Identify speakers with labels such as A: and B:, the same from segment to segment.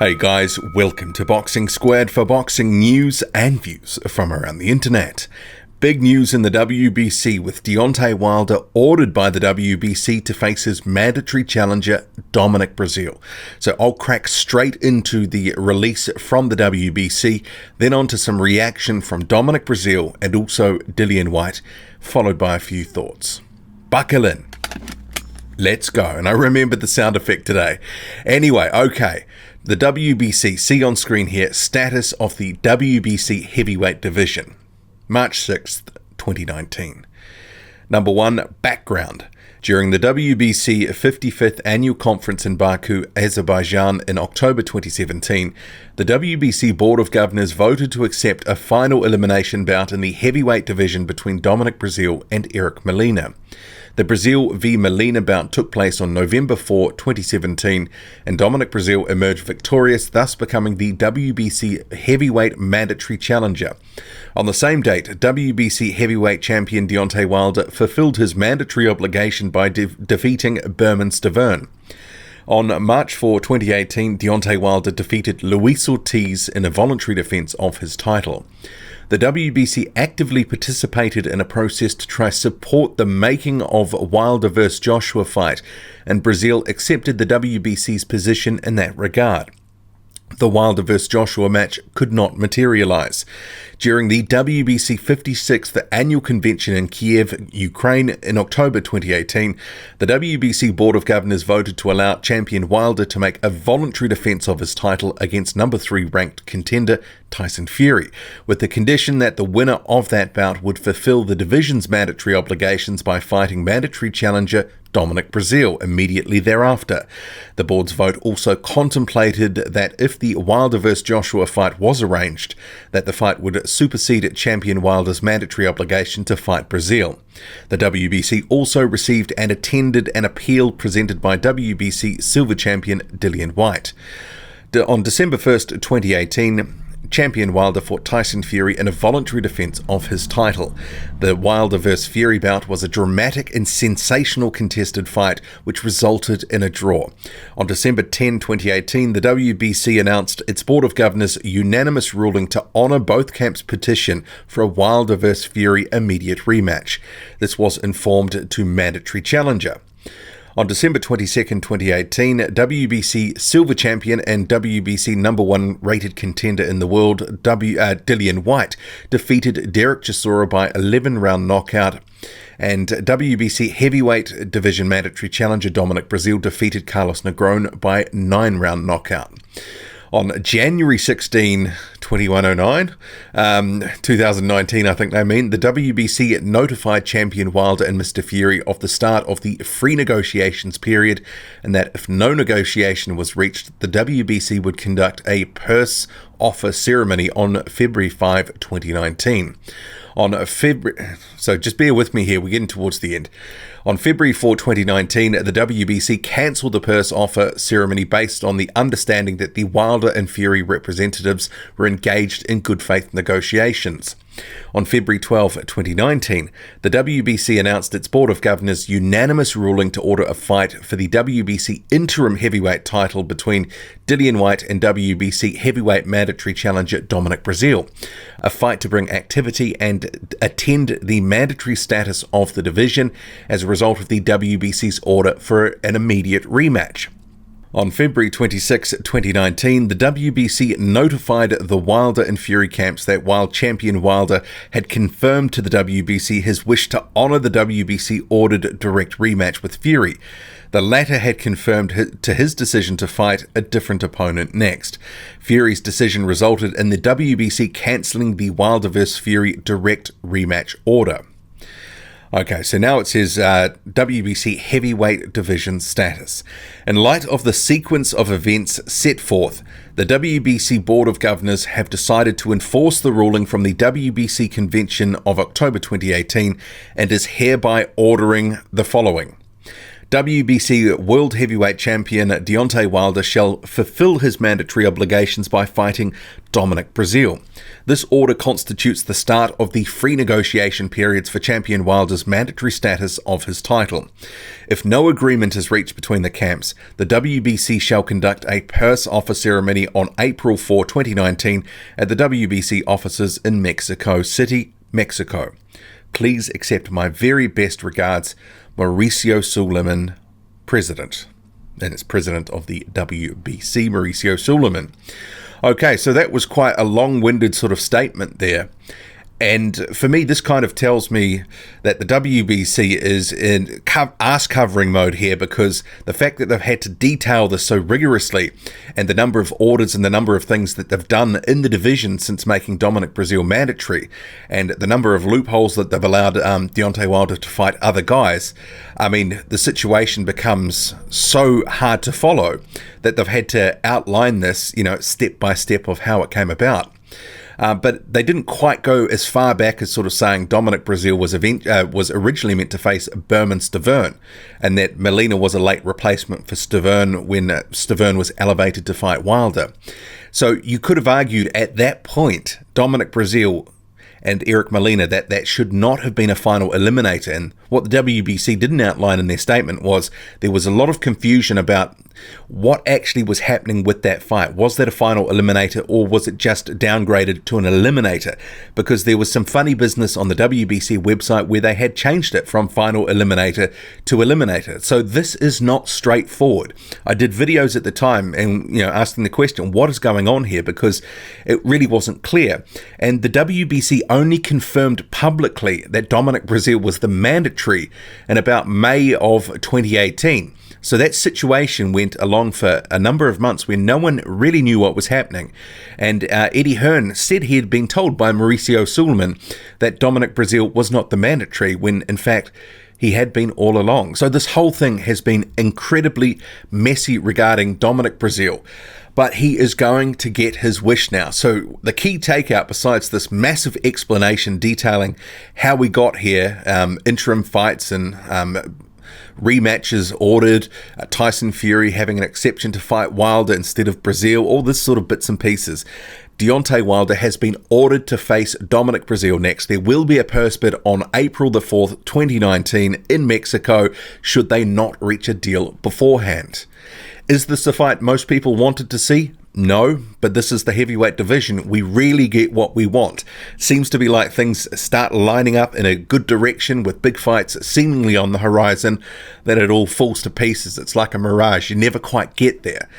A: Hey guys, welcome to Boxing Squared for boxing news and views from around the internet. Big news in the WBC with Deontay Wilder ordered by the WBC to face his mandatory challenger Dominic Brazil. So I'll crack straight into the release from the WBC, then on to some reaction from Dominic Brazil and also Dillion White, followed by a few thoughts. Buckle in. Let's go. And I remembered the sound effect today. Anyway, okay. The WBC, see on screen here, status of the WBC heavyweight division. March 6th, 2019. Number 1, background. During the WBC 55th Annual Conference in Baku, Azerbaijan in October 2017, the WBC Board of Governors voted to accept a final elimination bout in the heavyweight division between Dominic Brazil and Eric Molina. The Brazil v Molina bout took place on November 4, 2017, and Dominic Brazil emerged victorious, thus becoming the WBC heavyweight mandatory challenger. On the same date, WBC heavyweight champion Deontay Wilder fulfilled his mandatory obligation by defeating Berman Stavern. On March 4, 2018, Deontay Wilder defeated Luis Ortiz in a voluntary defense of his title. The WBC actively participated in a process to try support the making of Wilder vs Joshua fight, and Brazil accepted the WBC's position in that regard. The Wilder vs Joshua match could not materialize. During the WBC 56th Annual Convention in Kiev, Ukraine in October 2018, the WBC Board of Governors voted to allow champion Wilder to make a voluntary defense of his title against number 3 ranked contender Tyson Fury, with the condition that the winner of that bout would fulfill the division's mandatory obligations by fighting mandatory challenger Dominic Brazil immediately thereafter. The board's vote also contemplated that if the Wilder vs Joshua fight was arranged, that the fight would supersede champion Wilder's mandatory obligation to fight Brazil. The WBC also received and attended an appeal presented by WBC silver champion Dillion White. On December 1st, 2018, champion Wilder fought Tyson Fury in a voluntary defense of his title. The Wilder vs Fury bout was a dramatic and sensational contested fight which resulted in a draw. On December 10, 2018, the WBC announced its Board of Governors' unanimous ruling to honour both camps' petition for a Wilder vs Fury immediate rematch. This was informed to mandatory challenger. On December 22, 2018, WBC silver champion and WBC number 1 rated contender in the world, Dillion White, defeated Derek Chisora by 11-round knockout, and WBC heavyweight division mandatory challenger Dominic Brazil defeated Carlos Negron by 9-round knockout. On January 16, 2019, I think they mean, the WBC notified champion Wilder and Mr. Fury of the start of the free negotiations period, and that if no negotiation was reached, the WBC would conduct a purse offer ceremony on February 5, 2019. So just bear with me here, we're getting towards the end. On February 4, 2019, the WBC cancelled the purse offer ceremony based on the understanding that the Wilder and Fury representatives were engaged in good faith negotiations. On February 12, 2019, the WBC announced its Board of Governors' unanimous ruling to order a fight for the WBC interim heavyweight title between Dillion White and WBC heavyweight mandatory challenger Dominic Brazil, a fight to bring activity and attend the mandatory status of the division as a result of the WBC's order for an immediate rematch. On February 26, 2019, the WBC notified the Wilder and Fury camps that while champion Wilder had confirmed to the WBC his wish to honour the WBC-ordered direct rematch with Fury, the latter had confirmed to his decision to fight a different opponent next. Fury's decision resulted in the WBC cancelling the Wilder vs Fury direct rematch order. Okay, so now it says WBC heavyweight division status. In light of the sequence of events set forth, the WBC Board of Governors have decided to enforce the ruling from the WBC Convention of October 2018 and is hereby ordering the following. WBC World Heavyweight Champion Deontay Wilder shall fulfill his mandatory obligations by fighting Dominic Breazeale. This order constitutes the start of the free negotiation periods for Champion Wilder's mandatory status of his title. If no agreement is reached between the camps, the WBC shall conduct a purse offer ceremony on April 4, 2019 at the WBC offices in Mexico City, Mexico. Please accept my very best regards, Mauricio Suleiman, President. And it's President of the WBC, Mauricio Suleiman. Okay, so that was quite a long-winded sort of statement there. And for me, this kind of tells me that the WBC is in ass-covering mode here, because the fact that they've had to detail this so rigorously, and the number of orders and the number of things that they've done in the division since making Dominic Breazeale mandatory, and the number of loopholes that they've allowed Deontay Wilder to fight other guys, I mean, the situation becomes so hard to follow that they've had to outline this, step by step of how it came about. But they didn't quite go as far back as sort of saying Dominic Breazeale was originally meant to face Berman Stiverne, and that Molina was a late replacement for Stiverne when Stiverne was elevated to fight Wilder. So you could have argued at that point Dominic Breazeale and Eric Molina that should not have been a final eliminator. And what the WBC didn't outline in their statement was there was a lot of confusion about what actually was happening with that fight. Was that a final eliminator, or was it just downgraded to an eliminator? Because there was some funny business on the WBC website where they had changed it from final eliminator to eliminator. So this is not straightforward. I did videos at the time and asking the question, what is going on here? Because it really wasn't clear. And the WBC only confirmed publicly that Dominic Breazeale was the mandatory in about May of 2018. So that situation went along for a number of months where no one really knew what was happening. And Eddie Hearn said he had been told by Mauricio Suleiman that Dominic Breazeale was not the mandatory, when in fact he had been all along. So this whole thing has been incredibly messy regarding Dominic Breazeale. But he is going to get his wish now. So the key takeout, besides this massive explanation detailing how we got here, interim fights and rematches ordered, Tyson Fury having an exception to fight Wilder instead of Breazeale, all this sort of bits and pieces. Deontay Wilder has been ordered to face Dominic Breazeale next. There will be a purse bid on April the 4th, 2019 in Mexico, should they not reach a deal beforehand. Is this the fight most people wanted to see? No, but this is the heavyweight division. We really get what we want. Seems to be like things start lining up in a good direction with big fights seemingly on the horizon, then it all falls to pieces. It's like a mirage. You never quite get there.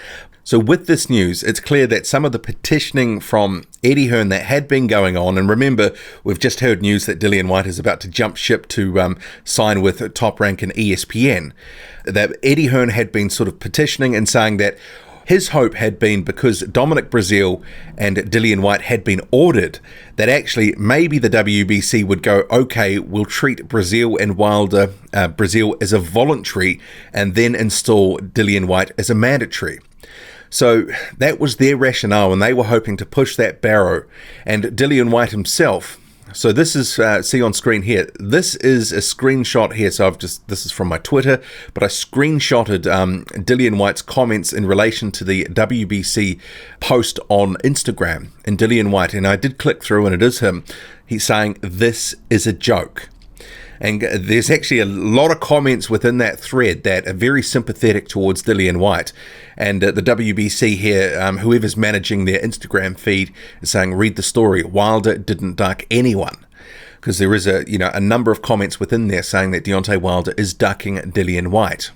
A: So with this news, it's clear that some of the petitioning from Eddie Hearn that had been going on, and remember, we've just heard news that Dillion White is about to jump ship to sign with Top Rank and ESPN, that Eddie Hearn had been sort of petitioning and saying that his hope had been, because Dominic Breazeale and Dillion White had been ordered, that actually maybe the WBC would go, okay, we'll treat Breazeale and Wilder, Breazeale as a voluntary, and then install Dillion White as a mandatory. So that was their rationale, and they were hoping to push that barrow. And Dillion White himself, so this is, see on screen here, this is a screenshot here, so this is from my Twitter, but I screenshotted Dillion White's comments in relation to the WBC post on Instagram, and Dillion White, and I did click through, and it is him, he's saying, this is a joke. And there's actually a lot of comments within that thread that are very sympathetic towards Dillion White. And the WBC here, whoever's managing their Instagram feed, is saying, read the story, Wilder didn't duck anyone. Because there is a number of comments within there saying that Deontay Wilder is ducking Dillion White.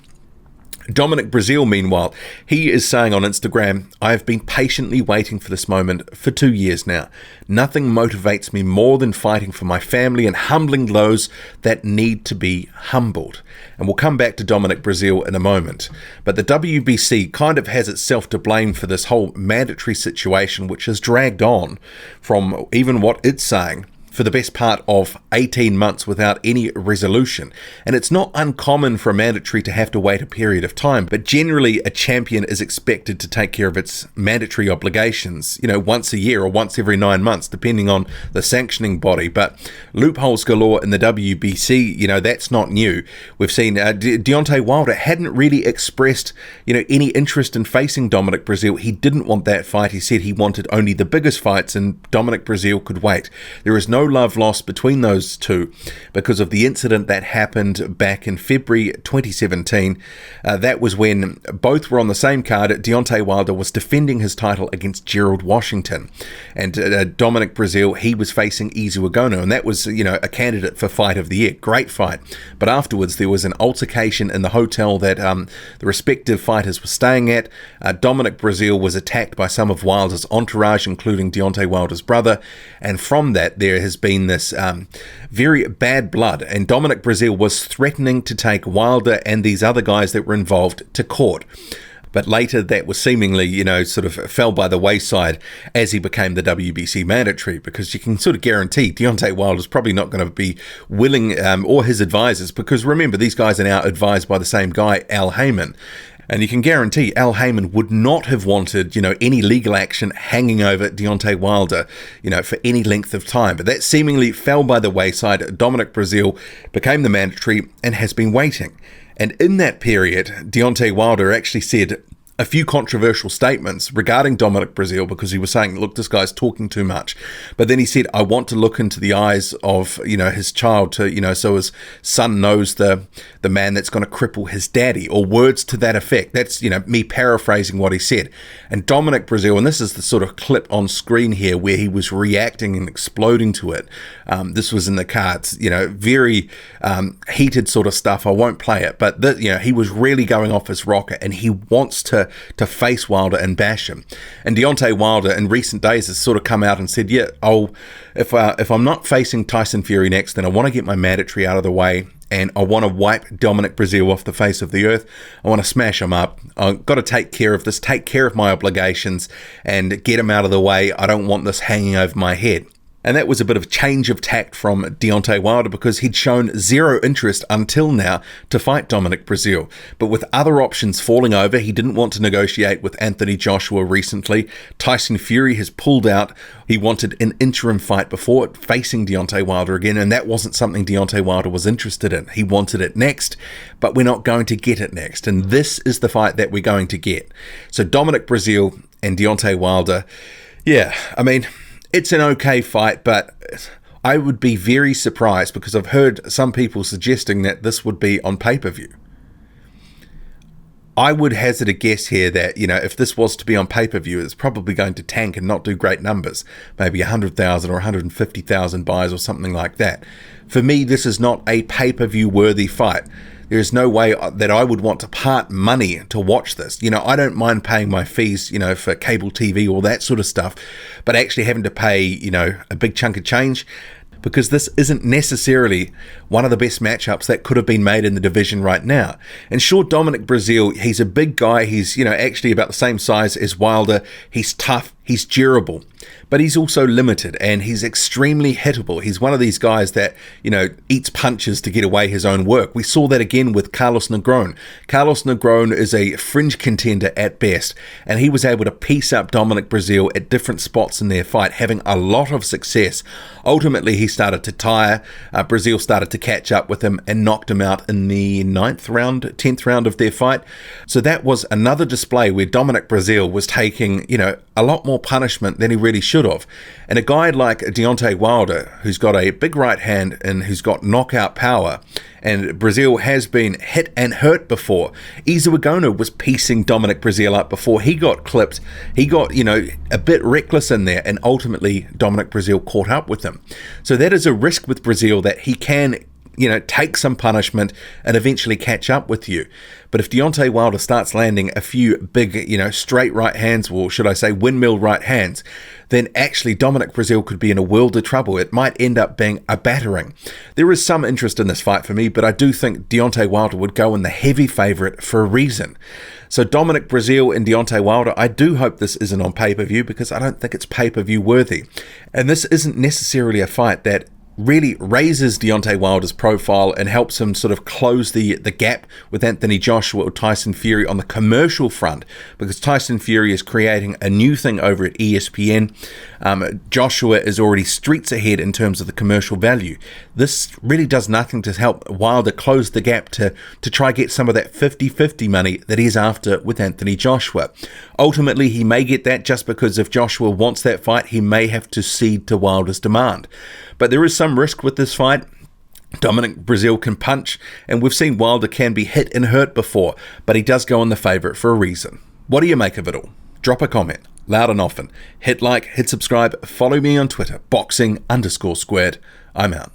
A: Dominic Breazeale, meanwhile, he is saying on Instagram, I have been patiently waiting for this moment for 2 years now. Nothing motivates me more than fighting for my family and humbling those that need to be humbled. And we'll come back to Dominic Breazeale in a moment. But the WBC kind of has itself to blame for this whole mandatory situation, which has dragged on from even what it's saying for the best part of 18 months without any resolution. And it's not uncommon for a mandatory to have to wait a period of time, but generally a champion is expected to take care of its mandatory obligations, once a year or once every 9 months, depending on the sanctioning body. But loopholes galore in the WBC, that's not new. We've seen Deontay Wilder hadn't really expressed, any interest in facing Dominic Breazeale. He didn't want that fight. He said he wanted only the biggest fights, and Dominic Breazeale could wait. There is no love lost between those two because of the incident that happened back in February 2017. That was when both were on the same card. Deontay Wilder was defending his title against Gerald Washington, and Dominic Breazeale, he was facing Izu Agono, and that was, a candidate for Fight of the Year. Great fight. But afterwards, there was an altercation in the hotel that the respective fighters were staying at. Dominic Breazeale was attacked by some of Wilder's entourage, including Deontay Wilder's brother, and from that there has been this very bad blood, and Dominic Breazeale was threatening to take Wilder and these other guys that were involved to court. But later that was seemingly, sort of fell by the wayside as he became the WBC mandatory, because you can sort of guarantee Deontay Wilder's probably not going to be willing, or his advisors, because remember, these guys are now advised by the same guy, Al Heyman. And you can guarantee Al Heyman would not have wanted, any legal action hanging over Deontay Wilder, for any length of time. But that seemingly fell by the wayside. Dominic Breazeale became the mandatory and has been waiting. And in that period, Deontay Wilder actually said a few controversial statements regarding Dominic Breazeale, because he was saying, look, this guy's talking too much. But then he said, I want to look into the eyes of, his child to, so his son knows the man that's going to cripple his daddy, or words to that effect. That's, me paraphrasing what he said. And Dominic Breazeale, and this is the sort of clip on screen here where he was reacting and exploding to it. This was in the cards, very heated sort of stuff. I won't play it, but he was really going off his rocker, and he wants to face Wilder and bash him. And Deontay Wilder in recent days has sort of come out and said, if I'm not facing Tyson Fury next, then I want to get my mandatory out of the way, and I want to wipe Dominic Breazeale off the face of the earth. I want to smash him up. I've got to take care of this, take care of my obligations, and get him out of the way. I don't want this hanging over my head. And that was a bit of change of tact from Deontay Wilder, because he'd shown zero interest until now to fight Dominic Breazeale. But with other options falling over, he didn't want to negotiate with Anthony Joshua recently. Tyson Fury has pulled out. He wanted an interim fight before facing Deontay Wilder again, and that wasn't something Deontay Wilder was interested in. He wanted it next, but we're not going to get it next. And this is the fight that we're going to get. So Dominic Breazeale and Deontay Wilder, it's an okay fight, but I would be very surprised, because I've heard some people suggesting that this would be on pay-per-view. I would hazard a guess here that, if this was to be on pay-per-view, it's probably going to tank and not do great numbers. Maybe 100,000 or 150,000 buys or something like that. For me, this is not a pay-per-view worthy fight. There is no way that I would want to part money to watch this. I don't mind paying my fees, for cable TV, all that sort of stuff, but actually having to pay, a big chunk of change, because this isn't necessarily one of the best matchups that could have been made in the division right now. And sure, Dominic Breazeale, he's a big guy. He's, actually about the same size as Wilder. He's tough. He's durable, but he's also limited, and he's extremely hittable. He's one of these guys that, eats punches to get away his own work. We saw that again with Carlos Negron. Carlos Negron is a fringe contender at best, and he was able to piece up Dominic Breazeale at different spots in their fight, having a lot of success. Ultimately, he started to tire. Breazeale started to catch up with him and knocked him out in the 10th round of their fight. So that was another display where Dominic Breazeale was taking, a lot more punishment than he really should have. And a guy like Deontay Wilder, who's got a big right hand and who's got knockout power, and Breazeale has been hit and hurt before. Izu Agono was piecing Dominic Breazeale up before he got clipped. He got, a bit reckless in there, and ultimately Dominic Breazeale caught up with him. So that is a risk with Breazeale, that he can take some punishment and eventually catch up with you. But if Deontay Wilder starts landing a few big, straight right hands, or should I say windmill right hands, then actually Dominic Brazil could be in a world of trouble. It might end up being a battering. There is some interest in this fight for me, but I do think Deontay Wilder would go in the heavy favourite for a reason. So Dominic Breazeale and Deontay Wilder, I do hope this isn't on pay-per-view, because I don't think it's pay-per-view worthy. And this isn't necessarily a fight that really raises Deontay Wilder's profile and helps him sort of close the gap with Anthony Joshua or Tyson Fury on the commercial front, because Tyson Fury is creating a new thing over at ESPN. Joshua is already streets ahead in terms of the commercial value. This really does nothing to help Wilder close the gap to try get some of that 50-50 money that he's after with Anthony Joshua. Ultimately, he may get that just because if Joshua wants that fight, he may have to cede to Wilder's demand. But there is some risk with this fight. Dominic Brazil can punch, and we've seen Wilder can be hit and hurt before, but he does go in the favourite for a reason. What do you make of it all? Drop a comment, loud and often. Hit like, hit subscribe, follow me on Twitter, boxing_squared. I'm out.